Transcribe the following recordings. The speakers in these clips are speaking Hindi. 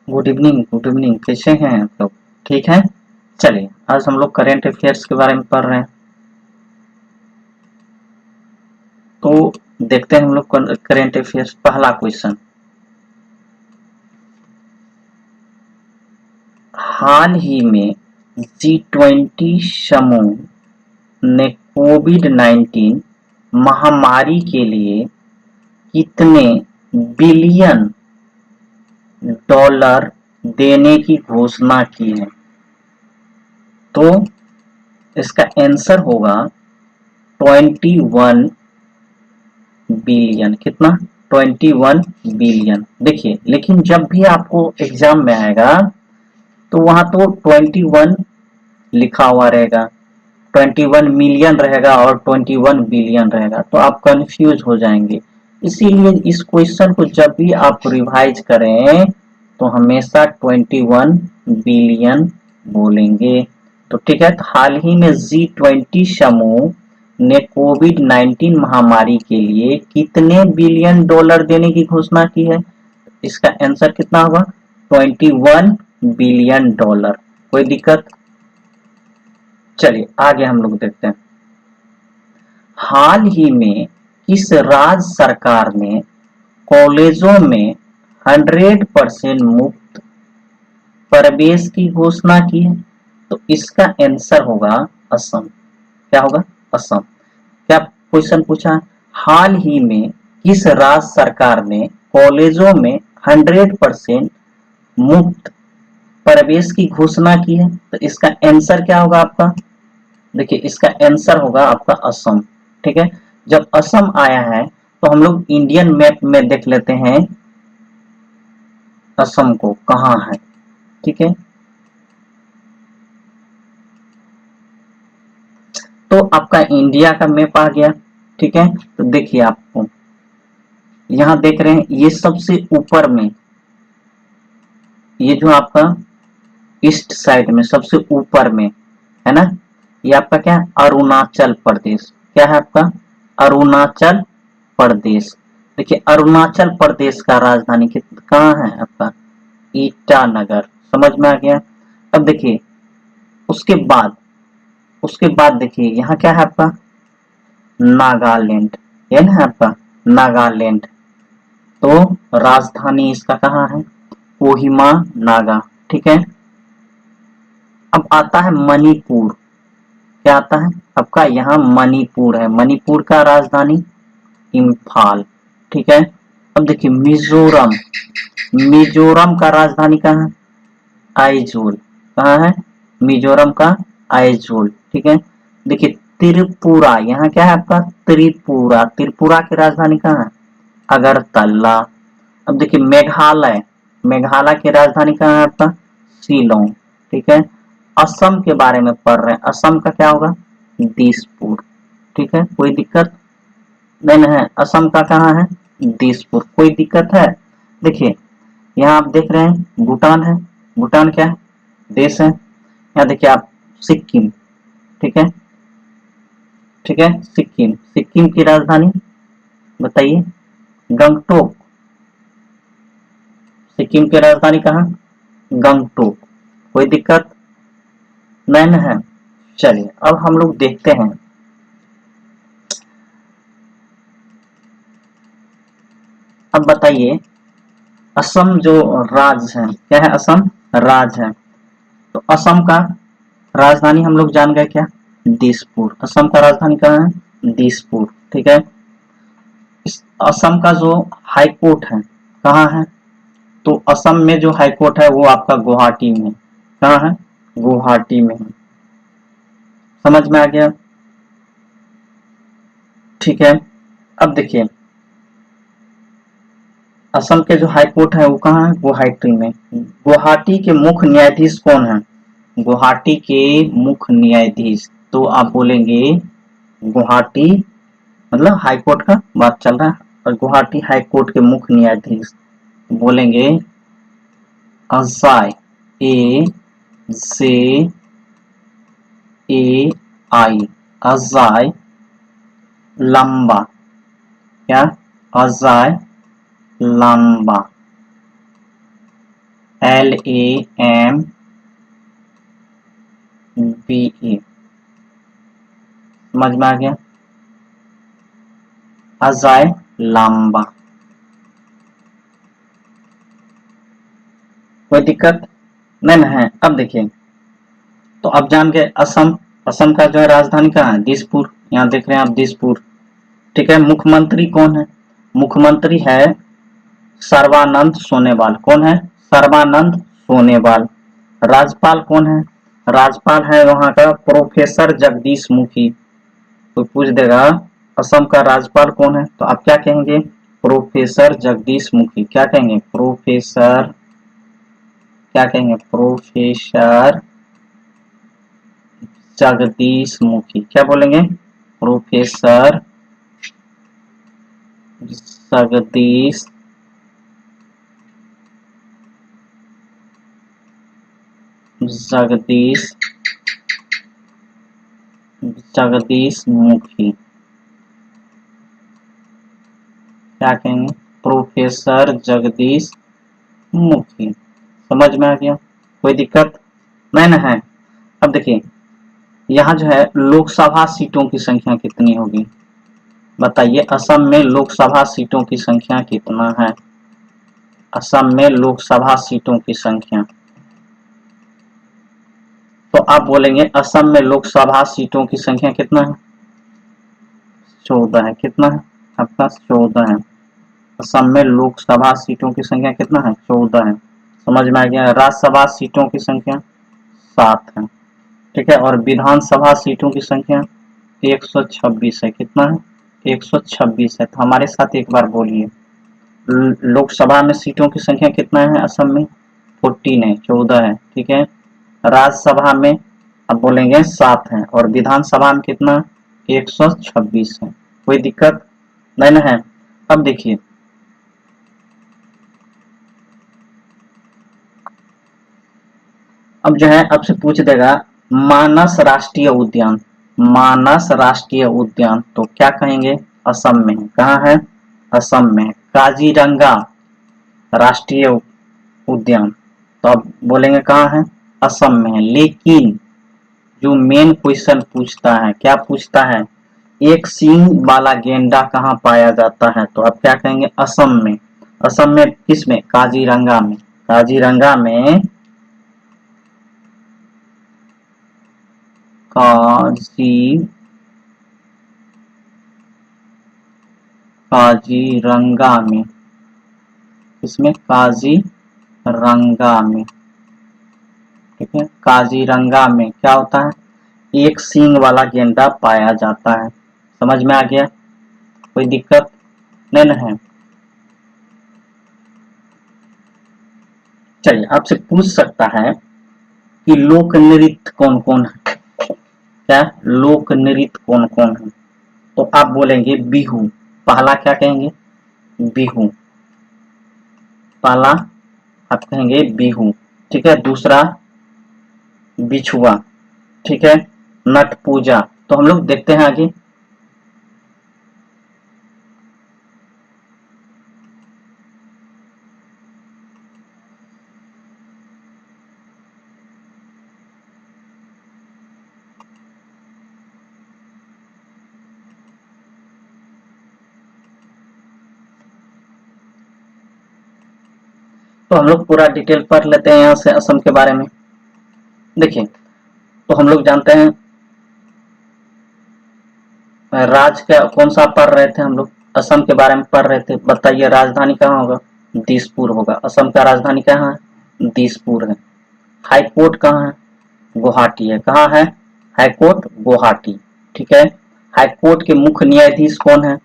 गुड इवनिंग, कैसे हैं आप लोग? ठीक है। चलिए, आज हम लोग करेंट अफेयर्स के बारे में पढ़ रहे हैं। तो देखते हैं हम लोग करेंट अफेयर्स। पहला क्वेश्चन, हाल ही में G20 समूह ने कोविड-19 महामारी के लिए कितने बिलियन डॉलर देने की घोषणा की है? तो इसका आंसर होगा 21 बिलियन। कितना? 21 बिलियन। देखिए, लेकिन जब भी आपको एग्जाम में आएगा तो वहां तो 21 लिखा हुआ रहेगा, 21 मिलियन रहेगा और 21 बिलियन रहेगा, तो आप कंफ्यूज हो जाएंगे। इसीलिए इस क्वेश्चन को जब भी आप रिवाइज करें तो हमेशा 21 बिलियन बोलेंगे। तो ठीक है, हाल ही में G20 समूह ने कोविड-19 महामारी के लिए कितने बिलियन डॉलर देने की घोषणा की है? इसका आंसर कितना होगा? 21 बिलियन डॉलर। कोई दिक्कत? चलिए आगे हम लोग देखते हैं। हाल ही में किस राज्य सरकार ने कॉलेजों में 100% मुफ्त प्रवेश की घोषणा की है? तो इसका आंसर होगा असम। क्या होगा? असम। क्या क्वेश्चन पूछा? हाल ही में किस राज्य सरकार ने कॉलेजों में 100% मुफ्त प्रवेश की घोषणा की है? तो इसका आंसर क्या होगा आपका? देखिए, इसका आंसर होगा आपका असम। ठीक है, जब असम आया है तो हम लोग इंडियन मैप में देख लेते हैं असम को कहाँ है। ठीक है, तो आपका इंडिया का मैप आ गया। ठीक है, तो देखिए, आपको यहाँ देख रहे हैं ये सबसे ऊपर में, ये जो आपका ईस्ट साइड में सबसे ऊपर में है ना, ये आपका क्या है? अरुणाचल प्रदेश। क्या है आपका? अरुणाचल प्रदेश। देखिए, अरुणाचल प्रदेश का राजधानी कहाँ है आपका? ईटानगर। समझ में आ गया? अब देखिए, उसके बाद देखिए यहाँ क्या है आपका? नागालैंड। ये ना है आपका नागालैंड। तो राजधानी इसका कहाँ है? कोहिमा नागा। ठीक है, अब आता है मणिपुर। क्या आता है आपका? यहाँ मणिपुर है। मणिपुर का राजधानी इम्फाल। ठीक है, अब देखिए मिजोरम। मिजोरम का राजधानी कहाँ है? आइजोल। कहाँ है? मिजोरम का आइजोल। ठीक है, देखिए त्रिपुरा। यहाँ क्या है आपका? त्रिपुरा। त्रिपुरा की राजधानी कहाँ है? अगरतला। अब देखिए मेघालय। मेघालय की राजधानी कहाँ है आपका? शिलोंग। ठीक है, असम के बारे में पढ़ रहे हैं। असम का क्या होगा? दिसपुर। ठीक है, कोई दिक्कत नहीं है। असम का कहाँ है? दिसपुर। कोई दिक्कत है? देखिए, यहाँ आप देख रहे हैं भूटान है। भूटान क्या है? देश है। यहाँ देखिए आप सिक्किम। ठीक है, ठीक है, सिक्किम। सिक्किम की राजधानी बताइए। गंगटोक। सिक्किम की राजधानी कहाँ? गंगटोक। कोई दिक्कत नहीं है? चलिए अब हम लोग देखते हैं, अब बताइए असम जो राज्य है, क्या है? असम राज्य है। तो असम का राजधानी हम लोग जान गए क्या? दिसपुर। असम का राजधानी कहाँ है? दिसपुर। ठीक है, इस असम का जो हाई कोर्ट है कहाँ है? तो असम में जो हाई कोर्ट है वो आपका गुवाहाटी में। कहाँ है? गुवाहाटी में है। समझ में आ गया? ठीक है, अब देखिए असम के जो हाई कोर्ट है वो कहाँ है? गुवाहाटी में। गुवाहाटी के मुख्य न्यायाधीश कौन है? गुवाहाटी के मुख्य न्यायाधीश, तो आप बोलेंगे गुवाहाटी, मतलब हाई कोर्ट का बात चल रहा है, और गुवाहाटी हाई कोर्ट के मुख्य न्यायाधीश बोलेंगे अजय, ए जे ए आई, अजय लंबा। क्या? अजय लंबा। LAMBA, समझ में आ गया? अजय लांबा, कोई दिक्कत नहीं है। अब देखिए, तो अब जान गए असम, असम का जो है राजधानी कहाँ है? दिसपुर, यहाँ देख रहे हैं आप दिसपुर, ठीक है। मुख्यमंत्री कौन है? मुख्यमंत्री है सर्बानंद सोनोवाल। कौन है? सर्बानंद सोनोवाल। राज्यपाल कौन है? राज्यपाल है वहां का प्रोफेसर जगदीश मुखी। तो पूछ देगा असम का राज्यपाल कौन है, तो आप क्या कहेंगे? प्रोफेसर जगदीश मुखी। क्या कहेंगे? प्रोफेसर, क्या कहेंगे? प्रोफेसर जगदीश मुखी। क्या बोलेंगे? प्रोफेसर जगदीश जगदीश जगदीश मुखी। क्या कहेंगे? प्रोफेसर जगदीश मुखी। समझ में आ गया? कोई दिक्कत नहीं ना है? अब देखिए, यहाँ जो है लोकसभा सीटों की संख्या कितनी होगी बताइए? असम में लोकसभा सीटों की संख्या कितना है? असम में लोकसभा सीटों की संख्या, तो आप बोलेंगे असम में लोकसभा सीटों की संख्या कितना है? 14 है। कितना है आपका? 14 है। असम में लोकसभा सीटों की संख्या कितना है? 14 है। समझ में आ गया? राज्यसभा सीटों की संख्या 7 है, ठीक है। और विधानसभा सीटों की संख्या 126 है। कितना है? 126 है। तो हमारे साथ एक बार बोलिए, लोकसभा में सीटों की संख्या कितना है असम में? 14 है, 14 है, ठीक है। राज्यसभा में अब बोलेंगे 7 है, और विधानसभा में कितना? 126 है। कोई दिक्कत नहीं ना है? अब देखिए, अब जो है आपसे पूछ देगा मानस राष्ट्रीय उद्यान, मानस राष्ट्रीय उद्यान, तो क्या कहेंगे? असम में। कहाँ है? असम में। काजीरंगा राष्ट्रीय उद्यान, तो आप बोलेंगे कहाँ है? असम में है। लेकिन जो मेन क्वेश्चन पूछता है, क्या पूछता है? एक सींग वाला गेंडा कहाँ पाया जाता है, तो आप क्या कहेंगे? असम में। असम में किस में? काजीरंगा में। काजीरंगा में, काजीरंगा में, इसमें काजीरंगा में, ठीक है। काजीरंगा में क्या होता है? एक सींग वाला गेंडा पाया जाता है। समझ में आ गया? कोई दिक्कत नहीं ना है? चलिए, आपसे पूछ सकता है कि लोक नृत्य कौन कौन है? क्या लोक नृत्य कौन कौन है? तो आप बोलेंगे बिहू। पहला क्या कहेंगे? बिहू। पहला आप कहेंगे बिहू, ठीक है। दूसरा बिछुआ, ठीक है। नट पूजा। तो हम लोग देखते हैं आगे। तो हम लोग पूरा डिटेल पढ़ लेते हैं यहाँ से असम के बारे में। देखिए, तो हम लोग जानते हैं राज्य का कौन सा पढ़ रहे थे हम लोग? असम के बारे में पढ़ रहे थे। बताइए राजधानी कहाँ होगा? दिसपुर होगा। असम का राजधानी कहाँ है? दिसपुर है। हाई कोर्ट कहाँ है? गुवाहाटी है। कहाँ है? हाई कोर्ट गुवाहाटी, ठीक है। हाई कोर्ट के मुख्य न्यायाधीश कौन है?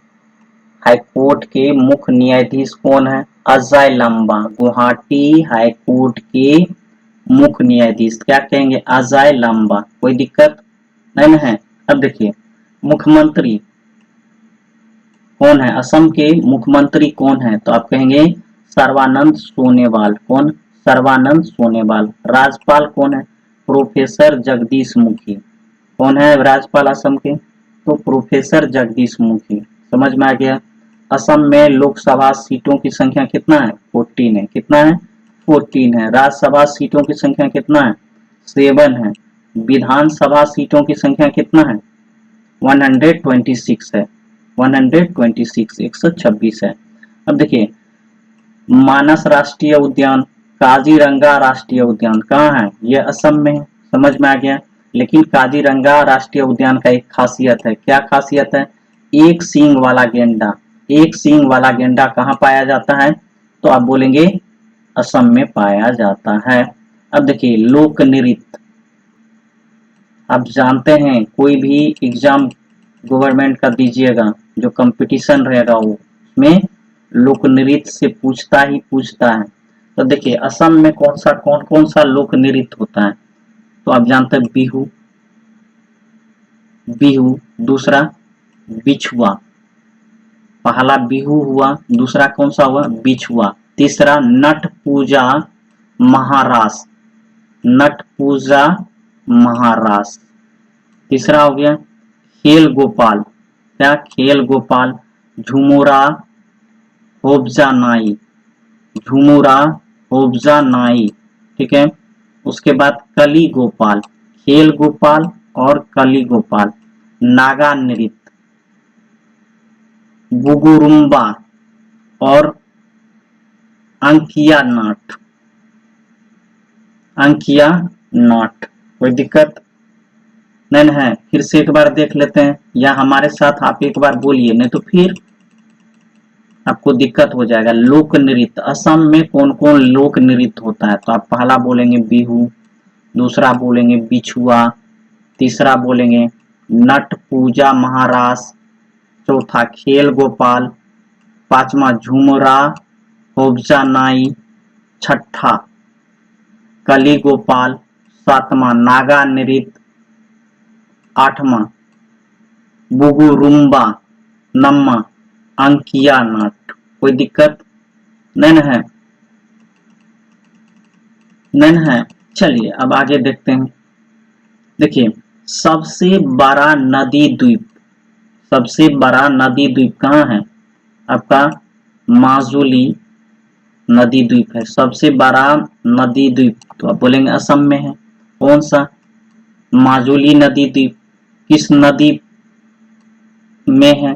हाई कोर्ट के मुख्य न्यायाधीश कौन है? अजय लांबा। गुवाहाटी हाई कोर्ट के मुख्य न्यायाधीश क्या कहेंगे? अजय लांबा। कोई दिक्कत नहीं है? अब देखिए, मुख्यमंत्री कौन है? असम के मुख्यमंत्री कौन है? तो आप कहेंगे सर्बानंद सोनोवाल। कौन? सर्बानंद सोनोवाल। राज्यपाल कौन है? प्रोफेसर जगदीश मुखी। कौन है राज्यपाल असम के? तो प्रोफेसर जगदीश मुखी। समझ में आ गया? असम में लोकसभा सीटों की संख्या कितना है? 14 है। कितना है? 14 है। राज्यसभा सीटों की संख्या कितना है? 7 है। विधानसभा सीटों की संख्या कितना है? 126 है। 126, 126 है। अब देखिए, मानस राष्ट्रीय उद्यान, काजीरंगा राष्ट्रीय उद्यान कहाँ है? यह असम में है। समझ में आ गया। लेकिन काजीरंगा राष्ट्रीय उद्यान का एक खासियत है। क्या खासियत है? एक सींग वाला गेंडा। एक सींग वाला गेंडा कहाँ पाया जाता है? तो आप बोलेंगे असम में पाया जाता है। अब देखिए, लोक नृत्य। आप जानते हैं कोई भी एग्जाम गवर्नमेंट का दीजिएगा, जो कंपटीशन रहेगा वो में लोक नृत्य से पूछता ही पूछता है। तो देखिए, असम में कौन कौन सा लोक नृत्य होता है? तो आप जानते हैं बिहू। बिहू। दूसरा बिछुआ। पहला बिहू हुआ, दूसरा कौन सा हुआ? बिछुआ। तीसरा नट पूजा महारास। नट पूजा महारास। तीसरा हो गया खेल गोपाल। क्या? खेल गोपाल। झुमुरा होबजा नाई। झुमुरा होबजा नाई। ठीक है। उसके बाद कली गोपाल। खेल गोपाल और कली गोपाल। नागा नृत्य, गुगुरुम्बा और अंकिया नाट। अंकिया नाट। कोई दिक्कत नहीं है? फिर से एक बार देख लेते हैं, या हमारे साथ आप एक बार बोलिए, नहीं तो फिर आपको दिक्कत हो जाएगा। लोक नृत्य, असम में कौन कौन लोक नृत्य होता है? तो आप पहला बोलेंगे बिहू, दूसरा बोलेंगे बिछुआ, तीसरा बोलेंगे नट पूजा महारास, चौथा खेल गोपाल, पांचवा झुमरा होबजा नाई, छठा कली गोपाल, सातवां नागा नृत्य, आठवां बुगुरुम्बा, नौवां अंकिया नाट। कोई दिक्कत नहीं है? नहीं है। चलिए अब आगे देखते हैं। देखिए, सबसे बड़ा नदी द्वीप, सबसे बड़ा नदी द्वीप कहाँ है? आपका माजुली नदी द्वीप है सबसे बड़ा नदी द्वीप। तो आप बोलेंगे असम में है। कौन सा? माजुली नदी द्वीप। किस नदी में है?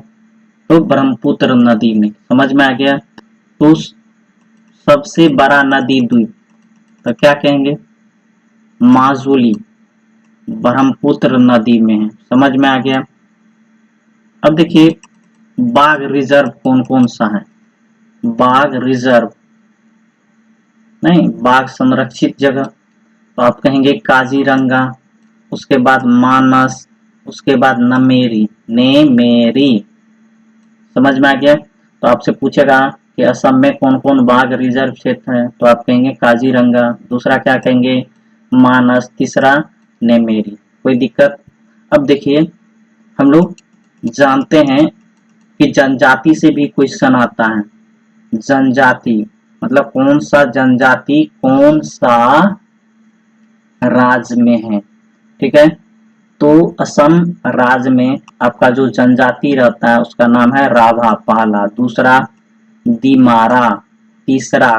तो ब्रह्मपुत्र नदी में। समझ में आ गया। तो सबसे बड़ा नदी द्वीप तो क्या कहेंगे? माजुली ब्रह्मपुत्र नदी में है। समझ में आ गया। अब देखिए, बाघ रिजर्व कौन कौन सा है? बाघ रिजर्व नहीं, बाघ संरक्षित जगह। तो आप कहेंगे काजीरंगा, उसके बाद मानस, उसके बाद नमेरी। नेमेरी। समझ में आ गया। तो आपसे पूछेगा कि असम में कौन कौन बाघ रिजर्व क्षेत्र है? तो आप कहेंगे काजीरंगा, दूसरा क्या कहेंगे? मानस, तीसरा नेमेरी। कोई दिक्कत? अब देखिए, हम लोग जानते हैं कि जनजाति से भी क्वेश्चन आता है। जनजाति मतलब कौन सा जनजाति कौन सा राज्य में है। ठीक है। तो असम राज्य में आपका जो जनजाति रहता है उसका नाम है राभा पहला, दूसरा दिमारा, तीसरा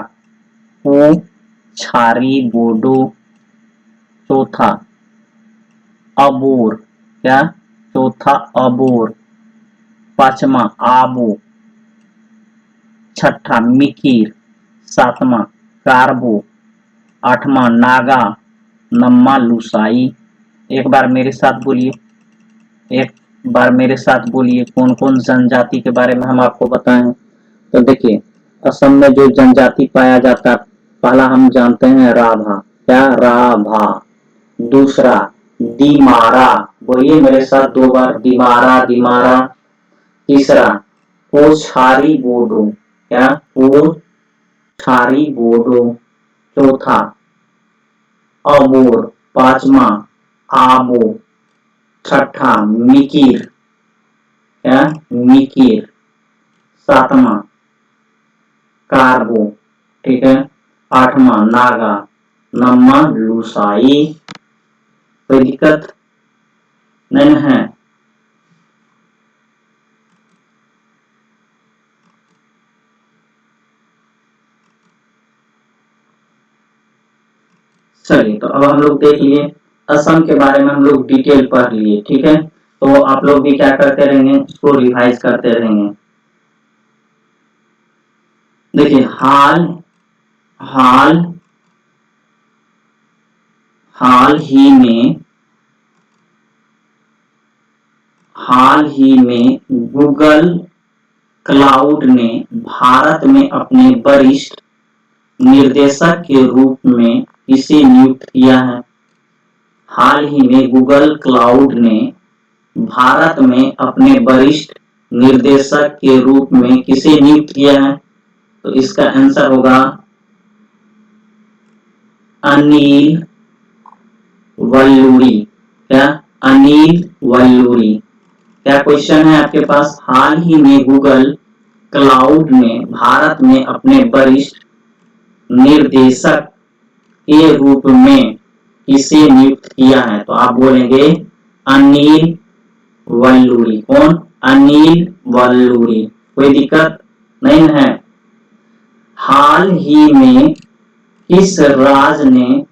को छारी बोडो, चौथा अबोर। क्या? चौथा अबोर, पांचवा आबो, छठा मिकिर, सातवां कारबो, आठवां नागा, नौवां लुसाई। एक बार मेरे साथ बोलिए, एक बार मेरे साथ बोलिए, कौन कौन जनजाति के बारे में हम आपको बताएं। तो देखिए, असम में जो जनजाति पाया जाता है, पहला हम जानते हैं राभा। क्या? राभा। दूसरा दिमारा, बोलिए मेरे साथ दो बार, दिमारा दिमारा। तीसरा पोछारी बोडो। क्या? पोछारी बोडो। चौथा अबोर, पांचवा आबो, छठा मिकिर। क्या? मिकिर। सातवां कार्बो। ठीक है। आठवां नागा, नौवां लुसाई। कोई दिक्कत नहीं है? चलिए, तो अब हम लोग देख लिए असम के बारे में, हम लोग डिटेल पढ़ लिए, ठीक है। तो आप लोग भी क्या करते रहेंगे, इसको रिवाइज करते रहेंगे। देखिए हाल हाल हाल ही में गूगल क्लाउड ने भारत में अपने वरिष्ठ निर्देशक के रूप में किसे नियुक्त किया है? हाल ही में गूगल क्लाउड ने भारत में अपने वरिष्ठ निर्देशक के रूप में किसे नियुक्त किया है? तो इसका आंसर होगा अनिल वल्लूरी। क्या? अनिल वल्लूरी। क्या क्वेश्चन है आपके पास? हाल ही में गूगल क्लाउड ने भारत में अपने वरिष्ठ निर्देशक के रूप में किसे नियुक्त किया है? तो आप बोलेंगे अनिल वल्लूरी। कौन? अनिल वल्लूरी। कोई दिक्कत नहीं है। हाल ही में किस राज्य ने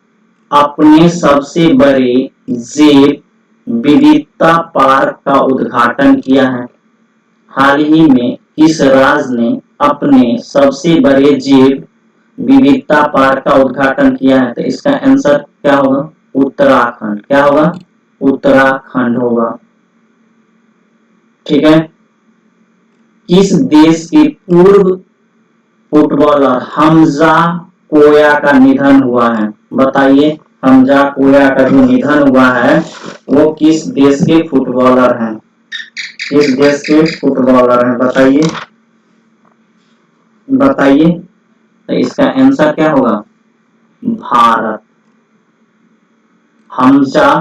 अपने सबसे बड़े जैव विविधता पार्क का उद्घाटन किया है? हाल ही में किस राज्य ने अपने सबसे बड़े जैव विविधता पार्क का उद्घाटन किया है? तो इसका आंसर क्या होगा? उत्तराखंड। क्या होगा? उत्तराखंड होगा। ठीक है। किस देश के पूर्व फुटबॉलर हमजा कोया का निधन हुआ है? बताइए, हमजा कोया का जो निधन हुआ है वो किस देश के फुटबॉलर हैं? किस देश के फुटबॉलर हैं? बताइए बताइए। तो इसका आंसर क्या होगा? भारत। हमजा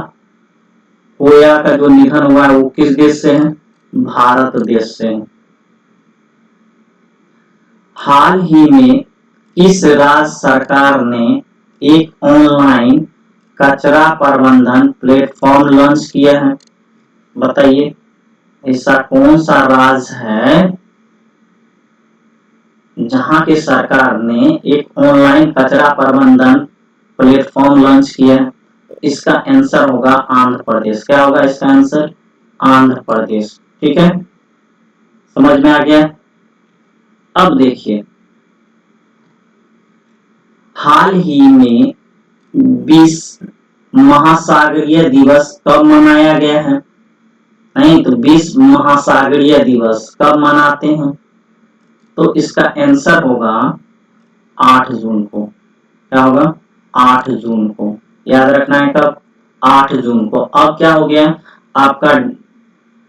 कोया का जो निधन हुआ है वो किस देश से है? भारत देश से। हाल ही में किस राज्य सरकार ने एक ऑनलाइन कचरा प्रबंधन प्लेटफॉर्म लॉन्च किया है? बताइए, ऐसा कौन सा राज्य है जहां की सरकार ने एक ऑनलाइन कचरा प्रबंधन प्लेटफॉर्म लॉन्च किया है? इसका आंसर होगा आंध्र प्रदेश। क्या होगा इसका आंसर? आंध्र प्रदेश। ठीक है, समझ में आ गया। अब देखिए, हाल ही में विश्व महासागरीय दिवस कब मनाया गया है? नहीं तो विश्व महासागरीय दिवस कब मनाते हैं? तो इसका आंसर होगा 8 जून को। क्या होगा? 8 जून को। याद रखना है कब? 8 जून को। अब क्या हो गया? आपका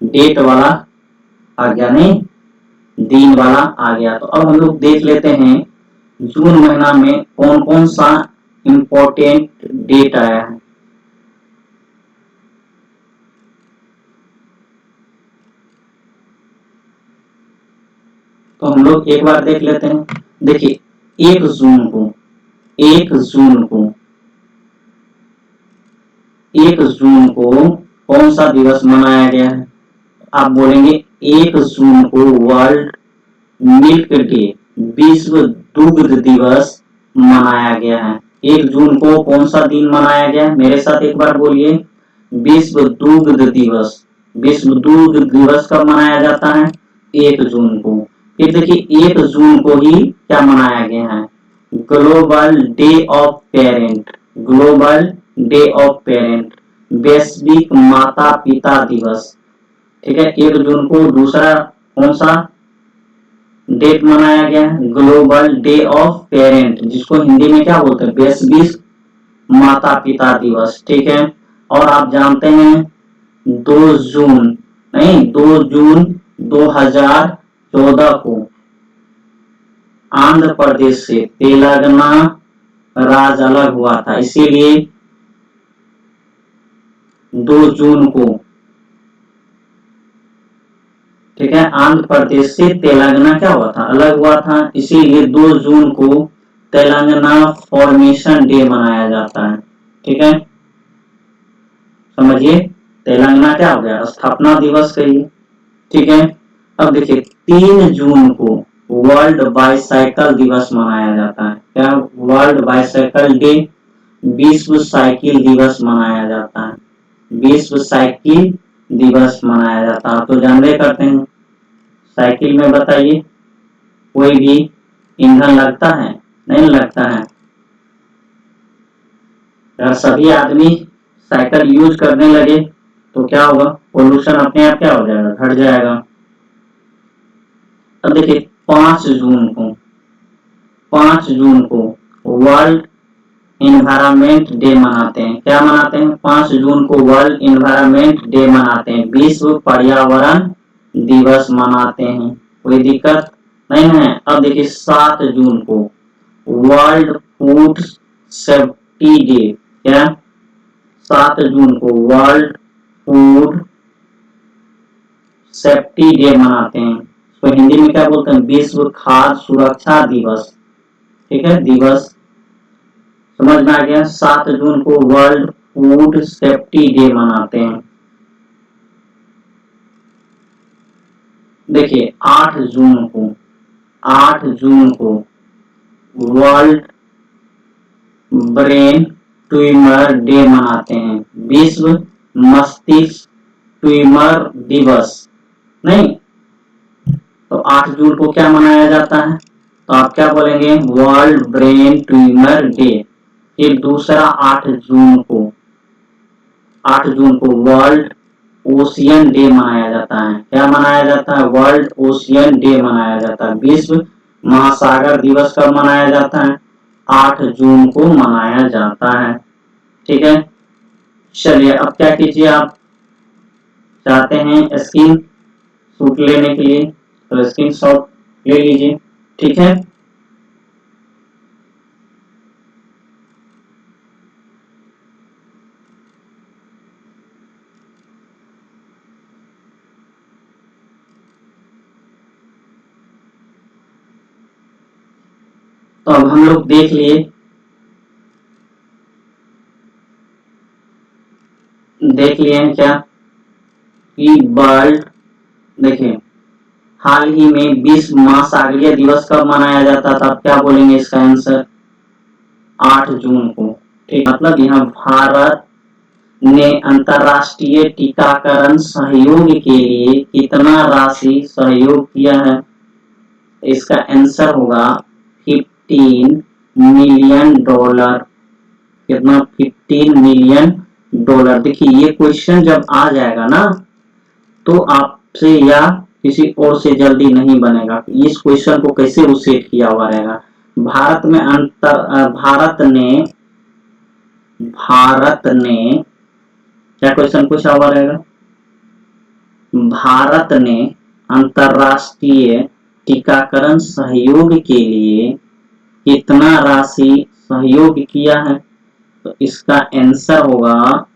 डेट वाला आ गया, नहीं दिन वाला आ गया। तो अब हम लोग देख लेते हैं जून महीना में कौन कौन सा इंपॉर्टेंट डेट आया है। तो हम लोग एक बार देख लेते हैं। देखिए 1 जून को 1 जून को 1 जून को कौन सा दिवस मनाया गया है? आप बोलेंगे 1 जून को वर्ल्ड मिल्क डे, विश्व दुग्ध दिवस मनाया गया है। 1 जून को कौन सा दिन मनाया गया है? मेरे साथ एक बार बोलिए, विश्व दुग्ध दिवस। विश्व दुग्ध दिवस कब मनाया जाता है? 1 जून को। फिर देखिए 1 जून को ही क्या मनाया गया है? Global day of parent. Global day of parent, वैश्विक माता पिता दिवस। ठीक है, 1 जून को दूसरा कौन सा डेट मनाया गया है? ग्लोबल डे ऑफ पेरेंट, जिसको हिंदी में क्या बोलते हैं? वैश्विक माता पिता दिवस। ठीक है, और आप जानते हैं 2 जून नहीं 2 जून 2014 को आंध्र प्रदेश से तेलंगाना राज्य अलग हुआ था, इसीलिए 2 जून को, ठीक है, आंध्र प्रदेश से तेलंगाना क्या हुआ था? अलग हुआ था, इसीलिए 2 जून को तेलंगाना फॉर्मेशन डे मनाया जाता है। ठीक है, समझिए, तेलंगाना क्या हो गया? स्थापना दिवस कहिए। ठीक है, अब देखिए 3 जून को वर्ल्ड बाइसाइकिल दिवस मनाया जाता है। क्या? वर्ल्ड बाइसाइकिल डे, विश्व साइकिल दिवस मनाया जाता है? विश्व साइकिल दिवस मनाया जाता है, तो जानते करते हैं। साइकिल में बताइए कोई भी ईंधन लगता है? नहीं लगता है। अगर सभी आदमी साइकिल यूज करने लगे तो क्या होगा? पोल्यूशन अपने आप क्या हो जाएगा? घट जाएगा। अब देखिए 5 जून को वर्ल्ड इन्वायरमेंट डे मनाते हैं। क्या मनाते हैं? 5 जून को वर्ल्ड इन्वायरमेंट डे मनाते हैं, विश्व पर्यावरण दिवस मनाते हैं। कोई दिक्कत नहीं है। अब देखिए 7 जून को वर्ल्ड फूड सेफ्टी डे। क्या? 7 जून को वर्ल्ड फूड सेफ्टी डे मनाते हैं। तो हिंदी में क्या बोलते हैं? विश्व खाद्य सुरक्षा दिवस। ठीक है, दिवस समझ में आ गया। 7 जून को वर्ल्ड फूड सेफ्टी डे मनाते हैं। देखिए 8 जून को वर्ल्ड ब्रेन ट्यूमर डे मनाते हैं, विश्व मस्तिष्क ट्यूमर दिवस। नहीं तो 8 जून को क्या मनाया जाता है? तो आप क्या बोलेंगे? World brain tumour day. फिर दूसरा 8 जून को वर्ल्ड ओशियन डे मनाया जाता है। क्या मनाया जाता है? वर्ल्ड ओशियन डे मनाया जाता है। विश्व महासागर दिवस कब मनाया जाता है? 8 जून को मनाया जाता है। ठीक है, चलिए अब क्या कीजिए, आप चाहते हैं स्क्रीन शॉट लेने के लिए तो स्क्रीन शॉट ले लीजिए। ठीक है, तो अब हम लोग देख लिए हैं क्या कि वर्ल्ड, देखिए हाल ही में विश्व महासागरीय दिवस कब मनाया जाता था? आप क्या बोलेंगे इसका आंसर? 8 जून को। ठीक, मतलब यहाँ भारत ने अंतरराष्ट्रीय टीकाकरण सहयोग के लिए कितना राशि सहयोग किया है? इसका आंसर होगा 15 मिलियन डॉलर। कितना? 15 मिलियन डॉलर। देखिए ये क्वेश्चन जब आ जाएगा ना तो आपसे या किसी और से जल्दी नहीं बनेगा। इस क्वेश्चन को कैसे वो सेट किया हुआ रहेगा। भारत ने क्या क्वेश्चन पूछा हुआ रहेगा? भारत ने अंतरराष्ट्रीय टीकाकरण सहयोग के लिए कितना राशि सहयोग किया है? तो इसका आंसर होगा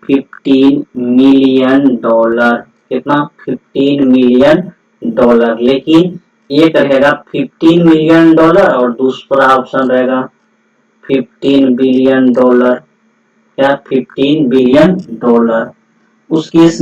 15 मिलियन डॉलर। कितना? 15 मिलियन डॉलर। लेकिन एक रहेगा 15 मिलियन डॉलर और दूसरा ऑप्शन रहेगा 15 बिलियन डॉलर। क्या? 15 बिलियन डॉलर। उस केस